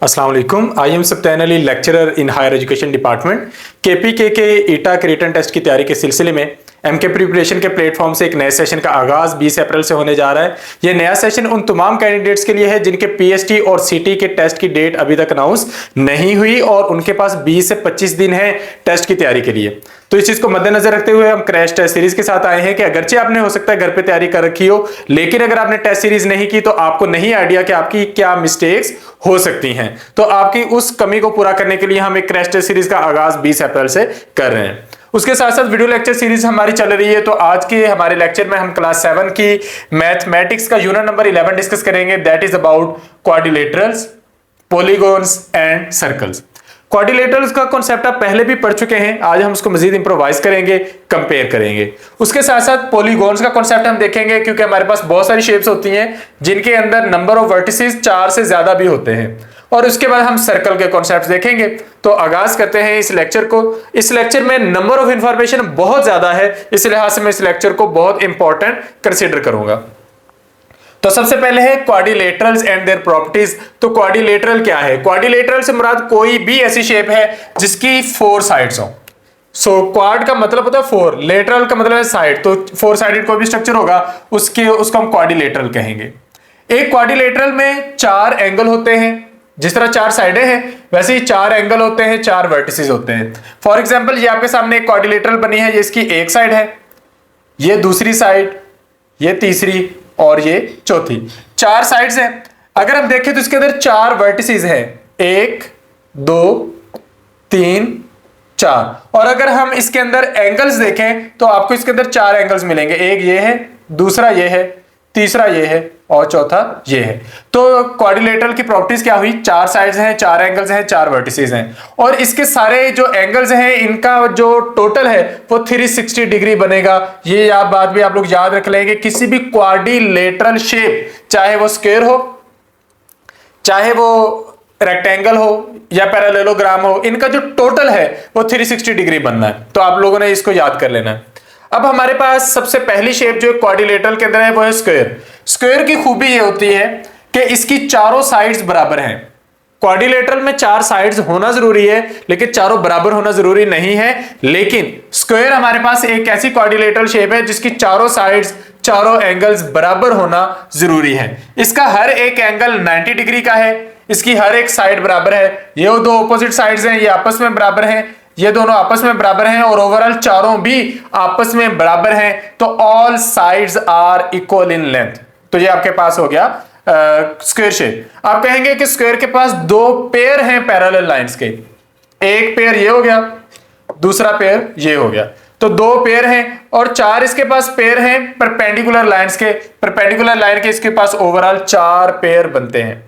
अस्सलाम वालेकुम। I am Sabtan Ali, lecturer in higher education department. KPK के ईटा के रिटन टेस्ट की तैयारी के सिलसिले में एमके प्रिपरेशन के प्लेटफॉर्म से एक नए सेशन का आगाज 20 अप्रैल से होने जा रहा है। यह नया सेशन उन तमाम कैंडिडेट्स के लिए है जिनके पीएसटी और सीटी के टेस्ट की डेट अभी तक अनाउंस नहीं हुई और उनके पास 20 से 25 दिन है टेस्ट की तैयारी के लिए। तो इस चीज को मद्देनजर रखते हुए हम क्रैश टेस्ट सीरीज के साथ आए हैं कि अगरचे आपने हो सकता है घर पे तैयारी कर रखी हो, लेकिन अगर आपने टेस्ट सीरीज नहीं की तो आपको नहीं आइडिया कि आपकी क्या मिस्टेक्स हो सकती हैं। तो आपकी उस कमी को पूरा करने के लिए हम एक क्रैश टेस्ट सीरीज का आगाज 20 अप्रैल से कर रहे हैं। उसके साथ साथ वीडियो लेक्चर सीरीज हमारी चल रही है। तो आज के हमारे लेक्चर में हम क्लास 7 की मैथमेटिक्स का यूनिट नंबर 11 डिस्कस करेंगे। That is about quadrilaterals, polygons and circles. Quadrilaterals का कॉन्सेप्ट आप पहले भी पढ़ चुके हैं, आज हम उसको मजीद इंप्रोवाइज करेंगे, कंपेयर करेंगे। उसके साथ साथ पॉलीगॉन्स का कॉन्सेप्ट हम देखेंगे क्योंकि हमारे पास बहुत सारी शेप्स होती हैं जिनके अंदर नंबर ऑफ वर्टिसेस 4 से ज्यादा भी होते हैं। और उसके बाद हम सर्कल के कॉन्सेप्ट देखेंगे। तो आगाज करते हैं इस लेक्चर को। इस लेक्चर में नंबर ऑफ इंफॉर्मेशन बहुत ज्यादा है, इस लिहाज से मैं इस लेक्चर को बहुत इंपॉर्टेंट कंसीडर करूंगा। तो सबसे पहले है क्वाड्रिलेटरल्स एंड देयर प्रॉपर्टीज। तो क्वाड्रिलेटरल क्या है? क्वाड्रिलेटरल से मुराद कोई भी ऐसी शेप है जिसकी 4 साइड्स हो। सो क्वाड का मतलब होता है 4, लेटरल का मतलब है साइड। तो 4 साइडेड कोई भी स्ट्रक्चर होगा उसको हम क्वाड्रिलेटरल कहेंगे। एक क्वाड्रिलेटरल में 4 एंगल होते हैं। जिस तरह 4 साइडें हैं वैसे ही 4 एंगल होते हैं, 4 वर्टिसेस होते हैं। फॉर एग्जांपल ये आपके सामने एक क्वाड्रिलेटरल बनी है, ये इसकी एक साइड है, ये दूसरी साइड, ये तीसरी और ये चौथी। 4 साइड्स हैं। अगर हम देखें तो इसके अंदर 4 वर्टिसेस हैं, 1 2 3 4। और अगर हम इसके अंदर एंगल्स देखें तो आपको इसके अंदर 4 एंगल्स मिलेंगे। एक ये है, दूसरा ये है, तीसरा ये है और चौथा ये है। तो क्वाड्रिलेटरल की प्रॉपर्टीज क्या हुई? 4 साइड्स हैं, 4 एंगल्स हैं, 4 वर्टिसेस हैं और इसके सारे जो एंगल्स हैं इनका जो टोटल है वो 360 डिग्री बनेगा। ये बात भी आप लोग याद रख लेंगे। किसी भी क्वाड्रिलेटरल शेप, चाहे वो स्क्वायर हो, चाहे वो रेक्टेंगल हो या पैरेललोग्राम हो, इनका जो टोटल है वो 360 डिग्री बनना है। तो आप लोगों ने इसको याद कर लेना है। अब हमारे पास सबसे पहली शेप जो क्वाड्रिलेटरल के अंदर है वो है स्क्वायर। स्क्वायर की खूबी ये होती है कि इसकी चारों साइड्स बराबर हैं। क्वाड्रिलेटरल में 4 साइड्स होना जरूरी है लेकिन चारों बराबर होना जरूरी नहीं है। लेकिन स्क्वायर हमारे पास एक ऐसी क्वाड्रिलेटरल शेप है जिसकी चारों साइड्स, चारों एंगल्स बराबर होना जरूरी है। इसका हर एक एंगल 90 डिग्री का है, इसकी हर एक साइड बराबर है। ये 2 ऑपोजिट साइड्स हैं, ये आपस में बराबर हैं, ये दोनों आपस में बराबर हैं और ओवरऑल चारों भी आपस में बराबर हैं। तो all sides are equal in length. तो ये आपके पास हो गया स्क्वायर शेप। आप कहेंगे कि स्क्वायर के पास 2 पेयर हैं पैरेलल लाइंस के। एक पेयर ये हो गया, दूसरा पेयर ये हो गया। तो 2 पेयर हैं और 4 इसके पास पेयर हैं परपेंडिकुलर लाइंस के। परपेंडिकुलर लाइन के इसके पास ओवरऑल 4 पेयर बनते हैं।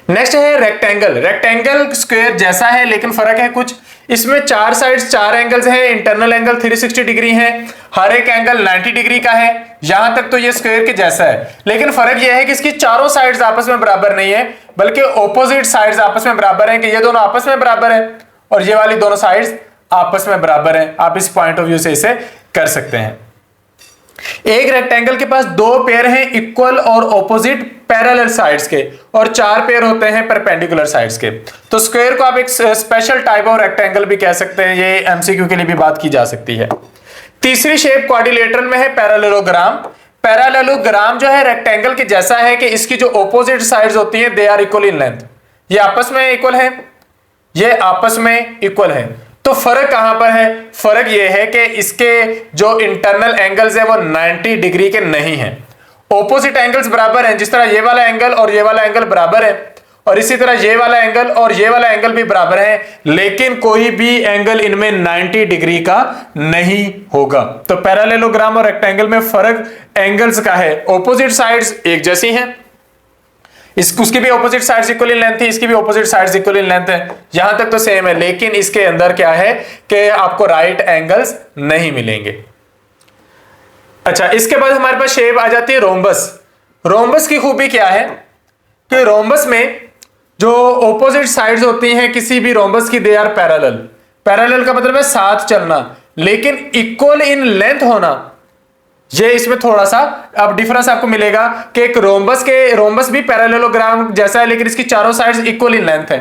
नेक्स्ट है रेक्टेंगल। रेक्टेंगल स्क्वायर जैसा है लेकिन फर्क है कुछ। इसमें 4 साइड्स, 4 एंगल्स हैं, इंटरनल एंगल 360 डिग्री है, हर एक एंगल 90 डिग्री का है। यहां तक तो ये स्क्वायर के जैसा है, लेकिन फर्क यह है कि इसकी चारों साइड्स आपस में बराबर नहीं है बल्कि ऑपोजिट साइड्स आपस में बराबर हैं। कि ये दोनों आपस में बराबर है और ये वाली दोनों साइड्स आपस में बराबर है। आप इस पॉइंट ऑफ व्यू से इसे कर सकते हैं। एक रेक्टेंगल के पास 2 पेयर हैं इक्वल और ऑपोजिट पैरेलल साइड्स के और 4 पेयर होते हैं परपेंडिकुलर साइड्स के। तो स्क्वायर को आप एक स्पेशल टाइप ऑफ रेक्टेंगल भी कह सकते हैं। ये एमसीक्यू के लिए भी बात की जा सकती है। तीसरी शेप क्वाड्रिलेटरल में है पैरेललोग्राम। पैरेललोग्राम जो है रेक्टेंगल के जैसा है कि इसकी जो ऑपोजिट साइड्स होती हैं they are equal in length. ये आपस में इक्वल है, ये आपस में इक्वल है। तो फर्क कहां पर है? फर्क यह है कि इसके जो इंटरनल एंगल्स है वो 90 डिग्री के नहीं हैं। ऑपोजिट एंगल्स बराबर हैं, जिस तरह ये वाला एंगल और ये वाला एंगल बराबर है और इसी तरह ये वाला एंगल और ये वाला एंगल भी बराबर है, लेकिन कोई भी एंगल इनमें 90 डिग्री का नहीं होगा। तो पैरेललोग्राम और रेक्टेंगल में फर्क एंगल्स का है। ऑपोजिट साइड्स एक जैसी हैं, उसकी भी opposite sides equal in length है, इसकी भी opposite sides equal in length है। यहां तक तो सेम है, लेकिन इसके अंदर क्या है कि आपको राइट एंगल्स नहीं मिलेंगे। अच्छा, इसके बाद हमारे पास शेप आ जाती है रोम्बस। रोम्बस की खूबी क्या है कि रोम्बस में जो ऑपोजिट साइड्स होती हैं किसी भी रोम्बस की दे आर पैरेलल। पैरेलल का मतलब है साथ चलना, लेकिन इक्वल इन लेंथ होना ये इसमें थोड़ा सा अब डिफरेंस आपको मिलेगा कि एक रोम्बस भी पैरेललोग्राम जैसा है, लेकिन इसकी चारों साइड्स इक्वल इन लेंथ है।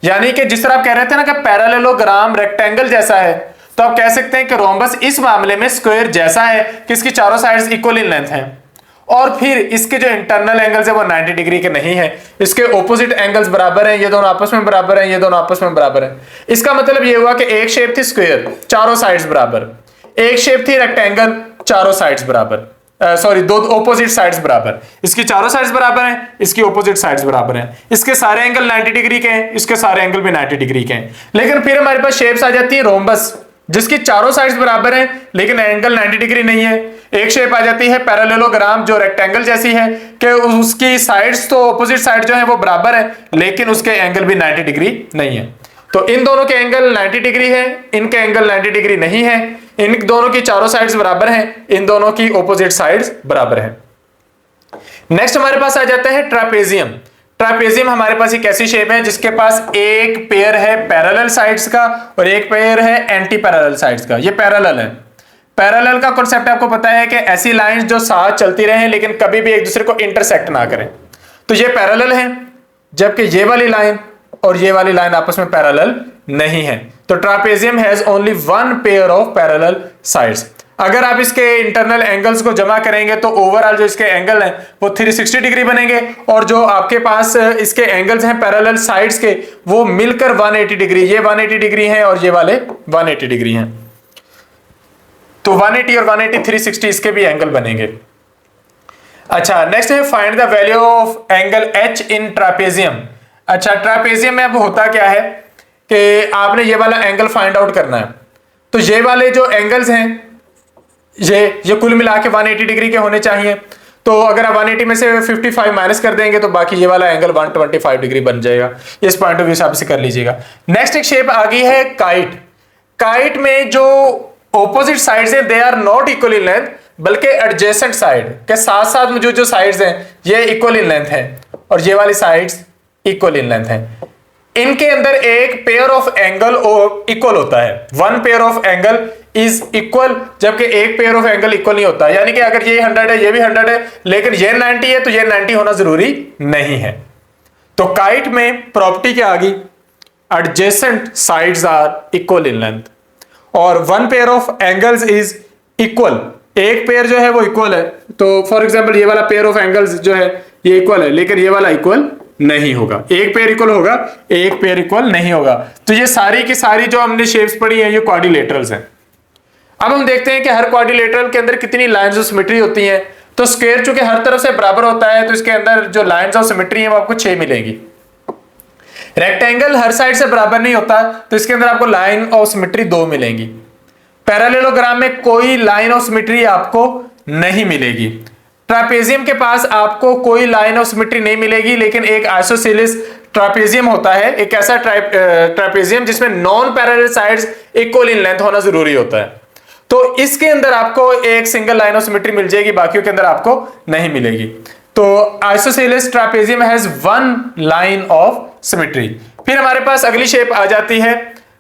यानी कि जिस तरह आप कह रहे थे ना कि पैरेललोग्राम रेक्टेंगल जैसा है, तो आप कह सकते हैं कि रोम्बस इस मामले में स्क्वायर जैसा है कि इसकी चारों साइड्स इक्वल इन लेंथ हैं। और फिर इसके जो इंटरनल एंगल्स है वो 90 डिग्री के नहीं है, इसके ऑपोजिट एंगल्स बराबर हैं, ये दोनों आपस में बराबर हैं, ये दोनों आपस में बराबर हैं। इसका मतलब ये हुआ कि एक शेप थी स्क्वायर, चारों साइड्स बराबर, एक शेप थी रेक्टेंगल, चारों साइड्स बराबर, सॉरी दो ऑपोजिट साइड्स बराबर। इसकी चारों साइड्स बराबर हैं, इसकी ऑपोजिट साइड्स बराबर हैं, इसके सारे एंगल 90 डिग्री के हैं, इसके सारे एंगल भी 90 डिग्री के हैं। लेकिन फिर हमारे पास शेप्स आ जाती है रोम्बस, जिसकी चारों साइड्स बराबर हैं लेकिन एंगल 90 डिग्री नहीं है। एक शेप आ जाती है पैरेललोग्राम जो रेक्टेंगल जैसी है कि उसकी साइड्स तो ऑपोजिट साइड जो है वो बराबर है, लेकिन उसके एंगल भी 90 डिग्री नहीं है। तो इन दोनों के एंगल 90 डिग्री है, इनके एंगल 90 डिग्री नहीं है, इन दोनों की चारों साइड्स बराबर हैं, इन दोनों की ऑपोजिट साइड्स बराबर हैं। नेक्स्ट हमारे पास आ जाता है ट्रापेजियम। ट्रापेजियम हमारे पास एक ऐसी शेप है जिसके पास एक पेयर है पैरेलल साइड्स का और एक पेयर है एंटी पैरेलल साइड्स का। ये पैरेलल है। पैरेलल का कॉन्सेप्ट आपको पता है कि ऐसी लाइंस जो साथ चलती रहें लेकिन कभी भी एक दूसरे को इंटरसेक्ट ना करें, तो ये पैरेलल है। जबकि ये वाली लाइन और ये वाली लाइन आपस में पैरेलल नहीं है। तो trapezium has only one pair of parallel sides. अगर आप इसके इंटरनल एंगल्स को जमा करेंगे तो ओवरऑल जो इसके एंगल हैं वो 360 डिग्री बनेंगे, और जो आपके पास इसके एंगल्स हैं पैरेलल साइड्स के वो मिलकर 180 डिग्री, ये 180 डिग्री हैं और ये वाले 180 डिग्री हैं। तो 180 और 180 360 इसके भी एंगल बनेंगे। अच्छा, नेक्स्ट है find the value of angle H in trapezium. अच्छा, ट्रापेजियम में अब होता क्या है कि आपने ये वाला एंगल फाइंड आउट करना है। तो ये वाले जो एंगल्स हैं ये कुल मिला के 180 डिग्री के होने चाहिए। तो अगर आप 180 में से 55 माइनस कर देंगे तो बाकी ये वाला एंगल 125 डिग्री बन जाएगा। इस पॉइंट ऑफ व्यू से आप इसे कर लीजिएगा। नेक्स्ट एक शेप आ गई है काइट। काइट में जो ऑपोजिट साइड्स हैं they are not equal in length, बल्कि एडजेसेंट साइड के साथ साथ मौजूद जो साइड्स हैं ये इक्वल इन लेंथ है और ये वाली साइड्स इक्वल इन लेंथ है। इनके अंदर एक पेयर ऑफ एंगल इक्वल होता है, one pair of angle is equal, जबकि एक पेयर ऑफ एंगल इक्वल नहीं होता। यानी कि अगर ये 100 है ये भी 100 है लेकिन ये 90 है तो ये 90 होना जरूरी नहीं है। तो काइट में प्रॉपर्टी क्या आ गई, adjacent sides are equal in length और one pair of angles is equal, एक पेयर जो है वो इक्वल है। तो फॉर एग्जांपल ये वाला पेयर ऑफ एंगल्स जो है ये इक्वल है लेकिन ये वाला इक्वल नहीं होगा। एक पेयर इक्वल होगा, एक पेयर इक्वल नहीं होगा। तो ये सारी की सारी जो हमने शेप्स पढ़ी हैं ये क्वाड्रिलेटरल्स हैं। अब हम देखते हैं कि हर क्वाड्रिलेटरल के अंदर कितनी लाइंस ऑफ सिमेट्री होती हैं। तो स्क्वायर चूंकि हर तरफ से बराबर होता है तो इसके अंदर जो लाइंस ऑफ सिमेट्री है वो आपको 6 मिलेंगी। रेक्टेंगल हर साइड से बराबर नहीं होता तो इसके अंदर आपको लाइन ऑफ सिमेट्री 2 मिलेंगी। पैरेललोग्राम में कोई लाइन ऑफ सिमेट्री आपको नहीं मिलेगी। ट्रापेजियम के पास आपको कोई लाइन ऑफ सिमेट्री नहीं मिलेगी, लेकिन एक आइसोसेलेस ट्रापेजियम होता है, एक ऐसा ट्रापेजियम जिसमें non parallel sides equal in length होना जरूरी होता है। तो इसके अंदर आपको एक सिंगल लाइन ऑफ सिमेट्री मिल जाएगी, बाकियों के अंदर आपको नहीं मिलेगी। तो isosceles trapezium has one line of symmetry. फिर हमारे पास अगली शेप आ जाती है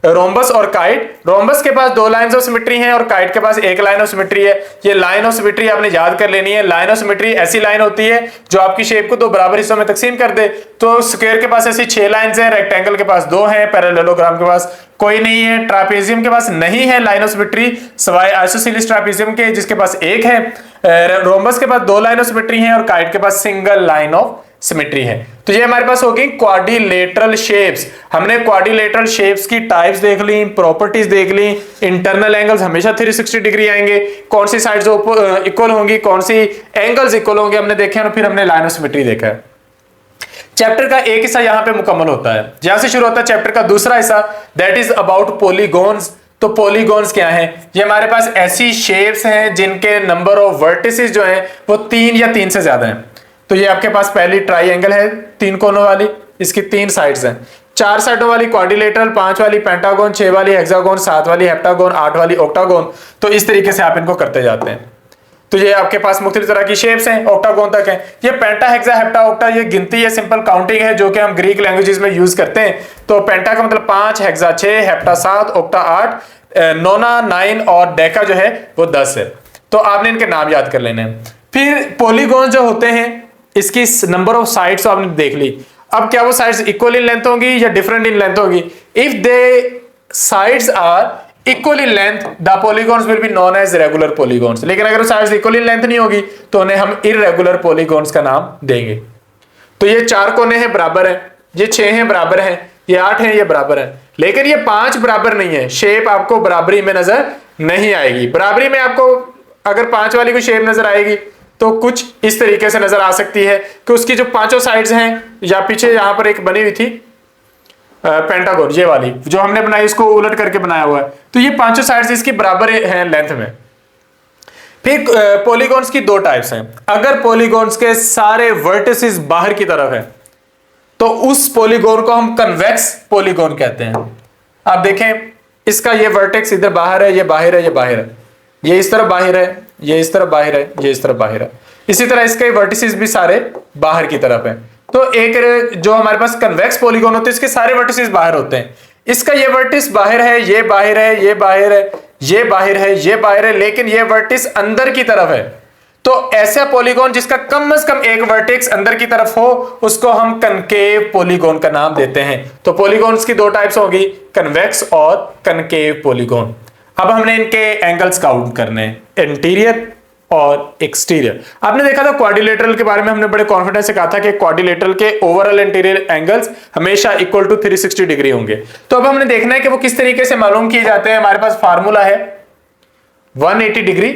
रोम्बस और काइट। रोम्बस के पास 2 लाइंस ऑफ सिमेट्री हैं और काइट के पास 1 लाइन ऑफ सिमेट्री है। ये लाइन ऑफ सिमेट्री आपने याद कर लेनी है। लाइन ऑफ सिमेट्री ऐसी लाइन होती है जो आपकी शेप को 2 बराबर हिस्सों में तकसीम कर दे। तो स्क्वायर के पास ऐसी 6 लाइंस हैं, रेक्टेंगल के पास 2 हैं, पैरेललोग्राम के पास कोई नहीं है, ट्रापेजियम के पास नहीं है लाइन ऑफ सिमेट्री सिवाय आइसोसेलेस ट्रापेजियम के जिसके पास 1 है। रोम्बस के पास 2 लाइन ऑफ सिमेट्री हैं और काइट के पास सिंगल लाइन ऑफ सिमेट्री है। तो ये हमारे पास होगी क्वाड्रिलेटरल शेप्स। हमने क्वाड्रिलेटरल शेप्स की टाइप्स देख ली, प्रॉपर्टीज देख ली। इंटरनल एंगल्स हमेशा 360 डिग्री आएंगे, कौन सी साइड्स इक्वल होंगी, कौन सी एंगल्स इक्वल होंगे हमने देखे और फिर हमने लाइन ऑफ सिमेट्री देखा है। चैप्टर का एक हिस्सा यहां पे मुकम्मल होता है। यहां से शुरू होता है चैप्टर का दूसरा हिस्सा, दैट इज अबाउट पॉलीगॉन्स। तो पॉलीगॉन्स क्या हैं? ये हमारे पास ऐसी शेप्स हैं जिनके नंबर ऑफ वर्टिसेस जो हैं वो 3 या 3 से ज्यादा हैं। तो ये आपके पास पहली ट्राइंगल है 3 कोनों वाली, इसकी 3 साइड्स हैं। 4 साइडों वाली क्वाड्रिलेटरल, 5 वाली पेंटागोन, 6 वाली हेक्सागोन, 7 वाली हेप्टागोन, 8 वाली ऑक्टागोन। तो इस तरीके से आप इनको करते जाते हैं। तो ये आपके पास मुख्तलिफ तरह की शेप्स हैं, ऑक्टागोन तक है। ये पेंटा, हेक्सा, हेप्टा, ऑक्टा ये गिनती है, सिंपल काउंटिंग है जो कि हम ग्रीक लैंग्वेजेस में यूज करते हैं। तो पेंटा का मतलब 5, हेक्सा 6, हेप्टा 7, ऑक्टा 8, नोना 9 और डेका जो है वो 10 है। तो आपने इनके नाम याद कर लेने हैं। फिर पॉलीगॉन जो होते हैं इसकी नंबर ऑफ साइड्स आपने देख ली। अब क्या वो साइड्स इक्वल इन लेंथ होंगी या डिफरेंट इन लेंथ होगी? If they sides are equal in length the polygons will be known as regular polygons. लेकिन अगर साइड्स इक्वल इन लेंथ नहीं होगी तो उन्हें हम इररेगुलर पॉलीगॉन्स का नाम देंगे। तो ये 4 कोने हैं बराबर हैं, ये 6 हैं बराबर हैं, ये 8 हैं ये बराबर हैं, लेकिन ये 5 बराबर नहीं है। शेप आपको बराबरी में नजर नहीं आएगी। बराबरी में आपको अगर 5 वाली कोई शेप नजर आएगी तो कुछ इस तरीके से नजर आ सकती है कि उसकी जो 5 साइड्स हैं, या पीछे यहां पर एक बनी हुई थी पेंटागोन, ये वाली जो हमने बनाई इसको उलट करके बनाया हुआ है, तो ये 5 साइड्स इसकी बराबर हैं लेंथ में। फिर पॉलीगॉन्स की 2 टाइप्स हैं। अगर पॉलीगॉन्स के सारे वर्टिसेस बाहर की तरफ है तो उस पॉलीगॉन को हम कन्वेक्स पॉलीगॉन कहते हैं। आप देखें इसका ये वर्टेक्स इधर बाहर है, ये बाहर है, ये बाहर है, ये इस तरफ बाहर है, ये इस तरफ बाहर है, ये इस तरफ बाहर है। इसी तरह इसके वर्टिसेस भी सारे बाहर की तरफ हैं। तो एक जो हमारे पास कन्वेक्स पॉलीगॉन होते हैं इसके सारे वर्टिसेस बाहर होते हैं। इसका ये वर्टिस बाहर है, ये बाहर है, ये बाहर है, ये बाहर है, ये बाहर है, लेकिन ये वर्टिस अंदर की तरफ है। तो ऐसा पॉलीगॉन जिसका कम से कम एक वर्टेक्स अंदर की तरफ हो उसको हम कनकेव पॉलीगॉन का नाम देते हैं। तो पॉलीगॉन्स की 2 टाइप्स होगी, कन्वेक्स और कनकेव पॉलीगॉन। अब हमने इनके एंगल्स काउंट करने हैं, इंटीरियर और एक्सटीरियर। आपने देखा था क्वाड्रिलेटरल के बारे में हमने बड़े कॉन्फिडेंस से कहा था कि क्वाड्रिलेटरल के ओवरऑल इंटीरियर एंगल्स हमेशा इक्वल टू 360 डिग्री होंगे। तो अब हमने देखना है कि वो किस तरीके से मालूम किए जाते हैं। हमारे पास फार्मूला है 180 डिग्री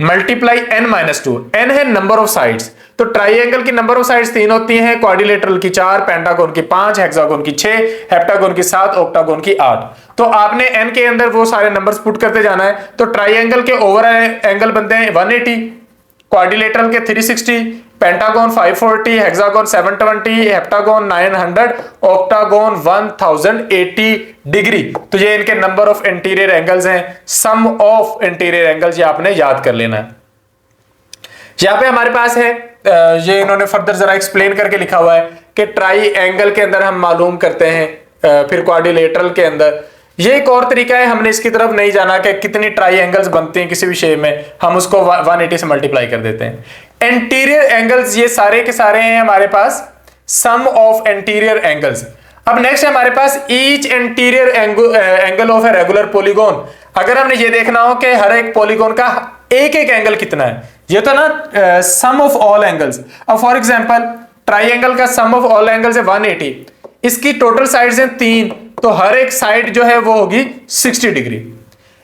मल्टीप्लाई n-2, n है नंबर ऑफ साइड्स। तो ट्राइएंगल की नंबर ऑफ साइड्स 3 होती हैं, क्वाड्रिलेटरल की 4, पेंटागोन की 5, हेक्सागोन की 6, हेप्टागोन की 7, ऑक्टागोन की 8। तो आपने n के अंदर वो सारे नंबर्स पुट करते जाना है। तो ट्राइएंगल के ओवरऑल एंगल बनते हैं 180, क्वाड्रिलेटरल के 360, pentagon 540, hexagon 720, heptagon 900, octagon 1080 degree. तो ये इनके नंबर ऑफ इंटीरियर एंगल्स हैं। सम ऑफ इंटीरियर एंगल्स ये आपने याद कर लेना है। यहां पे हमारे पास है ये इन्होंने फर्दर जरा एक्सप्लेन करके लिखा हुआ है कि ट्राई एंगल के अंदर हम मालूम करते हैं, फिर क्वाड्रिलेटरल के अंदर ये एक और तरीका है। हमने इसकी तरफ नहीं जाना कि कितनी ट्राई एंगल्स बनते हैं किसी भी शेप में, हम उसको 180 से मल्टीप्लाई कर देते हैं। इंटीरियर एंगल्स ये सारे के सारे हैं हमारे पास सम ऑफ इंटीरियर एंगल्स। अब नेक्स्ट है हमारे पास each interior angle of a regular polygon. अगर हमने ये देखना हो कि हर एक पॉलीगॉन का एक एक एंगल कितना है, ये तो ना सम ऑफ ऑल एंगल्स। अब फॉर एग्जांपल ट्राइएंगल का सम ऑफ ऑल एंगल्स है 180, इसकी टोटल साइड्स हैं 3, तो हर एक साइड जो है वो होगी 60 डिग्री।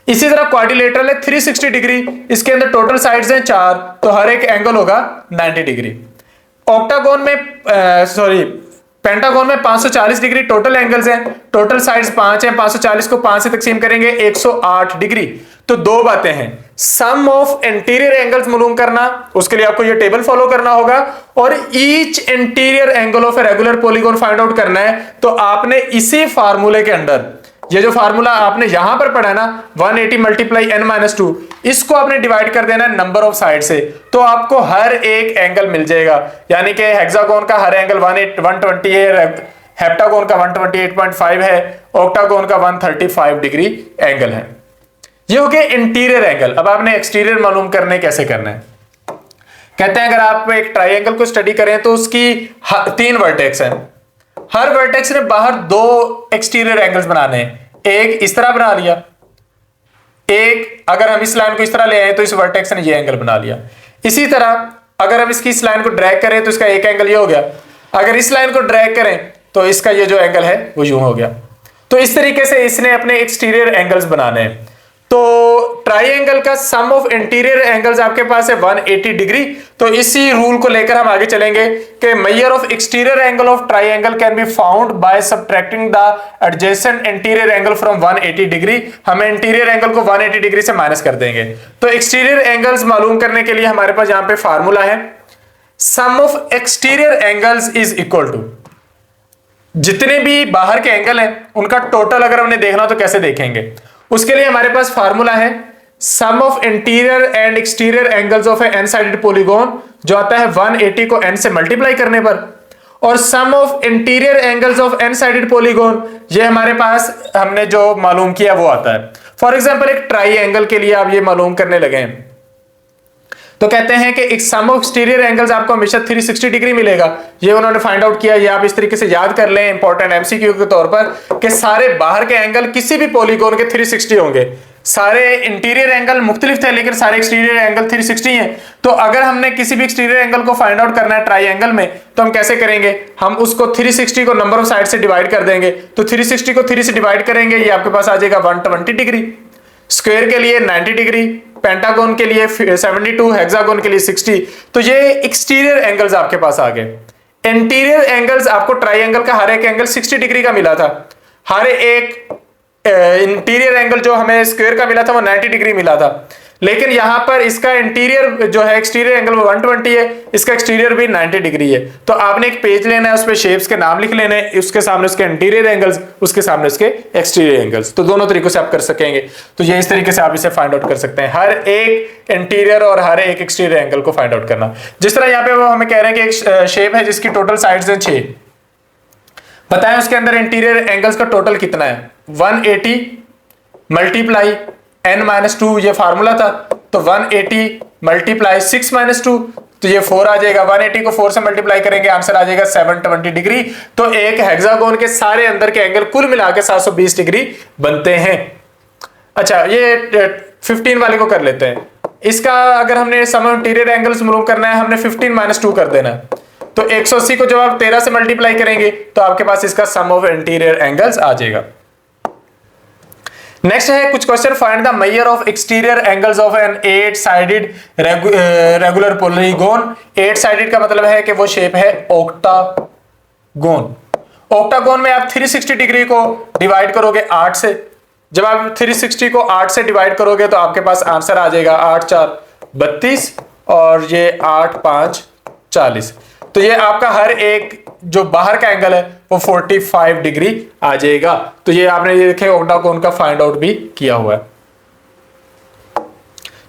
इसी तरह क्वाड्रिलेटरल है 360 डिग्री, इसके अंदर टोटल साइड्स हैं 4, तो हर एक एंगल होगा 90 डिग्री। ऑक्टागोन में पेंटागोन में 540 डिग्री टोटल एंगल्स हैं, टोटल साइड्स 5 हैं, 540 को 5 से तकसीम करेंगे 108 डिग्री। तो 2 बातें हैं, सम ऑफ इंटीरियर एंगल्स मालूम करना, उसके लिए आपको ये टेबल फॉलो करना होगा, और each interior angle of a regular polygon find out करना है। तो आपने इसी फार्मूले के अंदर ये जो फार्मूला आपने यहां पर पढ़ा ना 180 मल्टीप्लाई n-2, इसको आपने डिवाइड कर देना नंबर ऑफ साइड से, तो आपको हर एक एंगल मिल जाएगा। यानी कि हेक्सागोन का हर एंगल 120 है, हेप्टागोन का 128.5 है, ऑक्टागोन का 135 डिग्री एंगल है। ये हो गया इंटीरियर एंगल। अब आपने एक्सटीरियर मालूम करने कैसे करना है। कहते हैं अगर आप एक ट्राइएंगल को स्टडी करें तो उसकी 3 वर्टेक्स हैं, हर वर्टेक्स ने बाहर 2 एक्सटीरियर एंगल्स बनाने हैं। एक इस तरह बना लिया, एक अगर हम इस लाइन को इस तरह ले आए तो इस वर्टेक्स ने ये एंगल बना लिया। इसी तरह अगर हम इसकी इस लाइन को ड्रैग करें तो इसका एक एंगल ये हो गया, अगर इस लाइन को ड्रैग करें तो इसका ये जो एंगल है वो यूं हो गया। तो इस तरीके से इसने अपने एक्सटीरियर एंगल्स बनाने हैं। तो ट्राइएंगल का सम ऑफ इंटीरियर एंगल्स आपके पास है 180 डिग्री। तो इसी रूल को लेकर हम आगे चलेंगे कि major of exterior angle of triangle can be found by subtracting the adjacent interior angle from 180 degree. हमें इंटीरियर एंगल को 180 डिग्री से माइनस कर देंगे। तो एक्सटीरियर एंगल्स मालूम करने के लिए हमारे पास यहां पे फार्मूला है, sum of exterior angles is equal to, जितने भी बाहर के एंगल हैं उनका टोटल अगर हमने देखना तो कैसे देखेंगे। उसके लिए हमारे पास फार्मूला है sum of interior and exterior angles of n sided polygon, जो आता है 180 को n से मल्टीप्लाई करने पर, और sum of interior angles of n sided polygon ये हमारे पास हमने जो मालूम किया वो आता है। फॉर एग्जांपल एक ट्राइएंगल के लिए आप ये मालूम करने लगे हैं तो कहते हैं कि एक सम ऑफ एक्सटीरियर एंगल्स आपको हमेशा 360 डिग्री मिलेगा। ये उन्होंने फाइंड आउट किया। ये आप इस तरीके से याद कर लें इंपॉर्टेंट एमसीक्यू के तौर पर कि सारे बाहर के एंगल किसी भी पॉलीगॉन के 360 होंगे। सारे इंटीरियर एंगल मुख्तलिफ थे लेकिन सारे एक्सटीरियर एंगल 360 हैं। तो अगर हमने किसी भी एक्सटीरियर एंगल को फाइंड आउट करना है ट्राइएंगल में तो हम कैसे करेंगे, हम उसको 360 को नंबर ऑफ साइड से डिवाइड कर देंगे। तो 360 को 3 से डिवाइड करेंगे, ये आपके पास आ जाएगा 120 डिग्री, स्क्वायर के लिए 90 डिग्री, पेंटागन के लिए 72, हेक्सागन के लिए 60। तो ये एक्सटीरियर एंगल्स आपके पास आ गए। इंटीरियर एंगल्स आपको ट्राइएंगल का हर एक एंगल 60 डिग्री का मिला था। हर एक इंटीरियर एंगल जो हमें स्क्वायर का मिला था वो 90 डिग्री मिला था। लेकिन यहां पर इसका इंटीरियर जो है एक्सटीरियर एंगल वो 120 है, इसका एक्सटीरियर भी 90 डिग्री है। तो आपने एक पेज लेना है, उस पे शेप्स के नाम लिख लेने हैं, उसके सामने उसके इंटीरियर एंगल्स, उसके सामने उसके एक्सटीरियर एंगल्स। तो दोनों तरीकों से आप कर सकेंगे। तो ये इस तरीके से आप इसे फाइंड आउट कर सकते हैं, हर एक इंटीरियर और हर एक एक्सटीरियर एंगल को फाइंड आउट करना। जिस तरह यहाँ पे वो हमें कह रहे हैं कि एक शेप है जिसकी टोटल साइड्स हैं 6, बताएं उसके अंदर इंटीरियर एंगल्स का टोटल कितना है। 180 मल्टीप्लाई n-2 ये फार्मूला था। तो 180 मल्टीप्लाई 6-2 तो ये 4 आ जाएगा। 180 को 4 से मल्टीप्लाई करेंगे, आंसर आ जाएगा 720 डिग्री। तो एक हेक्सागोन के सारे अंदर के एंगल कुल मिला के 720 डिग्री बनते हैं। अच्छा, ये 15 वाले को कर लेते हैं। इसका अगर हमने सम ऑफ इंटीरियर एंगल्स मालूम करना है, हमने 15-2 कर देना है। तो 180 को जब आप 13 से मल्टीप्लाई करेंगे तो आपके पास इसका सम ऑफ इंटीरियर एंगल्स आ जाएगा। नेक्स्ट है कुछ question, find the measure of exterior angles of an 8 sided regular polygon. 8 sided का मतलब है कि वो शेप है ऑक्टागोन। ऑक्टागोन में आप 360 डिग्री को डिवाइड करोगे 8 से। जब आप 360 को 8 से डिवाइड करोगे तो आपके पास आंसर आ जाएगा 8-4 32 और ये 8-5 40। तो ये आपका हर एक जो बाहर का एंगल है वो 45 डिग्री आ जाएगा। तो ये आपने ये देखे ऑक्टागोन का फाइंड आउट भी किया हुआ है।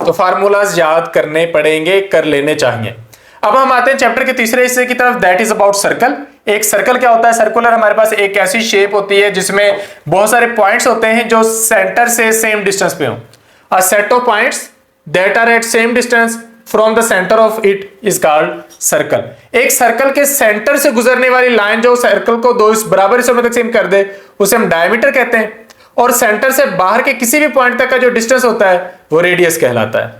तो फार्मूलाज याद करने पड़ेंगे, कर लेने चाहिए। अब हम आते हैं चैप्टर के तीसरे हिस्से की तरफ, दैट इज अबाउट सर्कल। एक सर्कल क्या होता है? सर्कुलर हमारे पास एक ऐसी शेप होती है जिसमें बहुत सारे पॉइंट्स होते हैं जो सेंटर से सेम डिस्टेंस पे हो। A set of points that are at same distance from the centre of it is called circle. एक सर्कल के सेंटर से गुजरने वाली लाइन जो सर्कल को दो बराबर हिस्सों में तकसीम कर दे उसे हम डायमीटर कहते हैं। और सेंटर से बाहर के किसी भी पॉइंट तक का जो डिस्टेंस होता है वो रेडियस कहलाता है।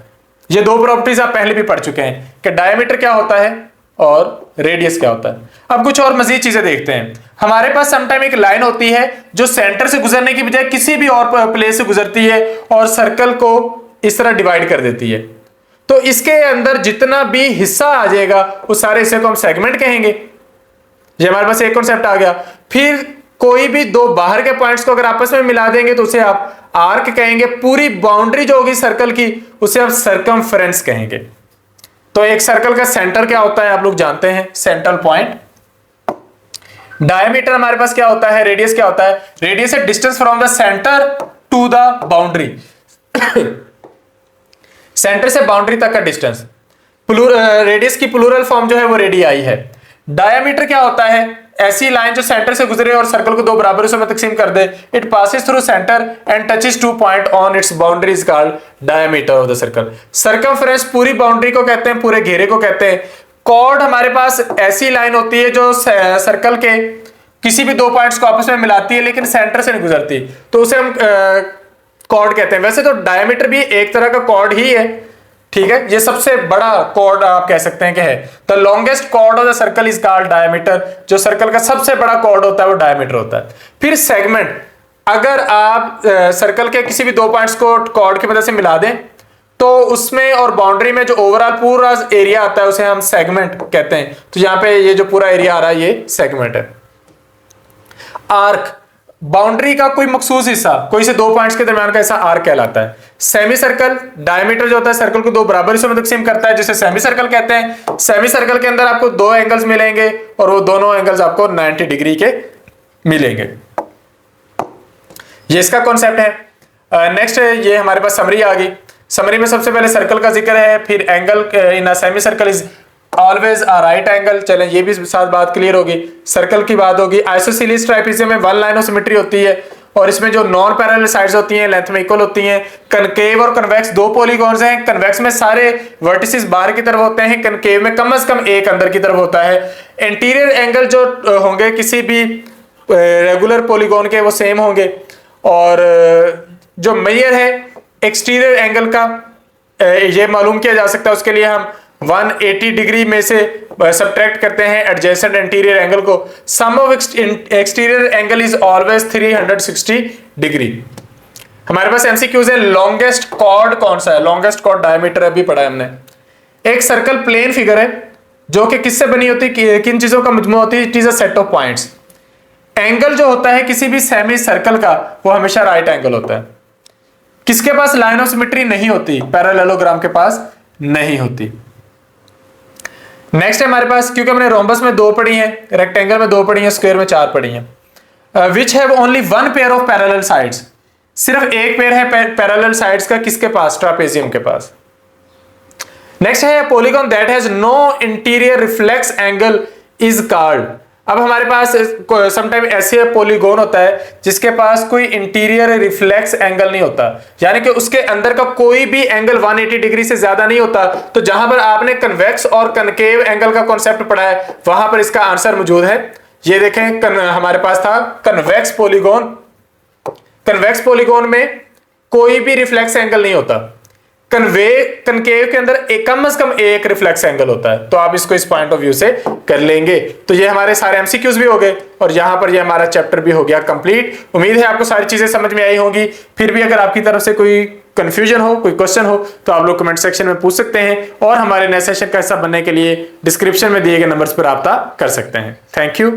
ये दो प्रॉपर्टीज आप पहले भी पढ़ चुके हैं कि डायमीटर क्या होता है और रेडियस क्या होता है। अब कुछ और मजीद चीजें देखते हैं। हमारे पास समटाइम एक लाइन होती है जो सेंटर से गुजरने की बजाय किसी भी और प्लेस से गुजरती है और सर्कल को इस तरह डिवाइड कर देती है। तो इसके अंदर जितना भी हिस्सा आ जाएगा उस सारे हिस्से को हम सेगमेंट कहेंगे। ये हमारे पास एक कॉन्सेप्ट आ गया। फिर कोई भी दो बाहर के पॉइंट्स को अगर आपस में मिला देंगे तो उसे आप आर्क कहेंगे। पूरी बाउंड्री जो होगी सर्कल की उसे आप सर्कमफ्रेंस कहेंगे। तो एक सर्कल का सेंटर क्या होता है आप लोग जानते हैं, सेंट्रल पॉइंट। डायमीटर हमारे पास क्या होता है, रेडियस क्या होता है? रेडियस है distance from the centre to the boundary. Centre से बाउंड्री तक का डिस्टेंस। रेडियस की प्लूरल फॉर्म जो है वो रेडियाई है। डायमीटर क्या होता है? ऐसी लाइन जो सेंटर से गुजरे और सर्कल को दो बराबर हिस्सों में तकसीम कर दे। It passes through centre and touches two point on its boundary is called diameter of the circle. Circumference पूरी बाउंड्री को कहते हैं, पूरे घेरे को कहते हैं। कॉर्ड हमारे पास ऐसी लाइन होती है जो सर्कल के किसी भी दो पॉइंट्स को आपस में मिलाती है लेकिन सेंटर से नहीं गुजरती, तो उसे हम कॉर्ड कहते हैं। वैसे तो डायमीटर भी एक तरह का कॉर्ड ही है, ठीक है। ये सबसे बड़ा कॉर्ड आप कह सकते हैं कि है। The longest chord of the circle is called diameter. जो सर्कल का सबसे बड़ा कॉर्ड होता है वो डायमीटर होता है। फिर सेगमेंट, अगर आप सर्कल के किसी भी दो पॉइंट्स को कॉर्ड की मदद से मिला दें तो उसमें और बाउंड्री में जो ओवरऑल पूरा एरिया आता है उसे हम सेगमेंट कहते हैं। तो यहां पे ये जो पूरा एरिया आ रहा है ये सेगमेंट है। आर्क, बाउंड्री का कोई मखसूस हिस्सा, कोई से दो पॉइंट्स के दरमियान का हिस्सा आर्क कहलाता है। सेमी सर्कल, डायमीटर जो होता है सर्कल को दो बराबर हिस्सों में तकसीम करता है जिसे सेमी सर्कल कहते हैं। सेमी सर्कल के अंदर आपको दो एंगल्स मिलेंगे और वो दोनों एंगल्स आपको 90 डिग्री के मिलेंगे। ये इसका कॉन्सेप्ट है। नेक्स्ट ये हमारे पास समरी आ गई। समरी में सबसे पहले सर्कल का जिक्र है, फिर angle in a semi circle is always a right angle. चलें ये भी साथ बात क्लियर होगी। सर्कल की बात होगी। आइसोसेलेस ट्राइपीजियम में वन लाइन ऑफ सिमेट्री होती है और इसमें जो नॉन पैरेलल साइड्स होती हैं लेंथ में इक्वल होती हैं। कनकेव और कन्वेक्स दो पॉलीगॉन्स हैं। कन्वेक्स में सारे वर्टिसेस बाहर की तरफ होते हैं, कनकेव में कम से कम एक अंदर की तरफ होता है। इंटीरियर एंगल जो होंगे किसी भी रेगुलर पॉलीगॉन के वो सेम होंगे, और जो मेजर है एक्सटीरियर एंगल का ये मालूम किया जा सकता है, उसके लिए हम 180 डिग्री में से सब्ट्रैक्ट करते हैं एडजेसेंट इंटीरियर एंगल को। Sum of exterior angle is always 360 degree. हमारे पास एमसीक्यूज है। लॉन्गेस्ट कॉर्ड कौन सा है? लॉन्गेस्ट कॉर्ड डायमीटर अभी पढ़ा है हमने। एक सर्कल प्लेन फिगर है जो कि किससे बनी होती है, किन चीजों का मजमू होती है? It is a set of points. Angle जो होता है किसी भी सेमी सर्कल का वो हमेशा राइट एंगल होता है। किसके पास लाइन ऑफ सिमेट्री नहीं होती? पैरेललोग्राम के पास नहीं होती। नेक्स्ट है हमारे पास, क्योंकि हमने रोम्बस में 2 पढ़ी हैं, रेक्टेंगल में 2 पढ़ी हैं, स्क्वायर में 4 पढ़ी हैं। Which have only 1 pair of parallel sides. सिर्फ एक पेयर है पैरेलल साइड्स का, किसके पास? ट्रापेजियम के पास। नेक्स्ट है polygon that has no interior reflex angle is called. अब हमारे पास समटाइम ऐसे पॉलीगॉन होता है जिसके पास कोई इंटीरियर रिफ्लेक्स एंगल नहीं होता, यानी कि उसके अंदर का कोई भी एंगल 180 डिग्री से ज्यादा नहीं होता। तो जहां पर आपने कन्वेक्स और कनकेव एंगल का कॉन्सेप्ट पढ़ा है वहां पर इसका आंसर मौजूद है। ये देखें, हमारे पास था कन्वेक्स पॉलीगॉन। कन्वेक्स पॉलीगॉन में कोई भी रिफ्लेक्स एंगल नहीं होता। कनकेव के अंदर कम से कम एक रिफ्लेक्स एंगल होता है। तो आप इसको इस पॉइंट ऑफ व्यू से कर लेंगे। तो ये हमारे सारे एमसीक्यूज भी हो गए और यहां पर ये हमारा चैप्टर भी हो गया कंप्लीट। उम्मीद है आपको सारी चीजें समझ में आई होंगी। फिर भी अगर आपकी तरफ से कोई कंफ्यूजन हो, कोई क्वेश्चन हो, तो आप लोग कमेंट सेक्शन में पूछ सकते हैं, और हमारे नए सेशन का हिस्सा बनने के लिए डिस्क्रिप्शन में दिए गए नंबर्स पर रब्ता कर सकते हैं। Thank you.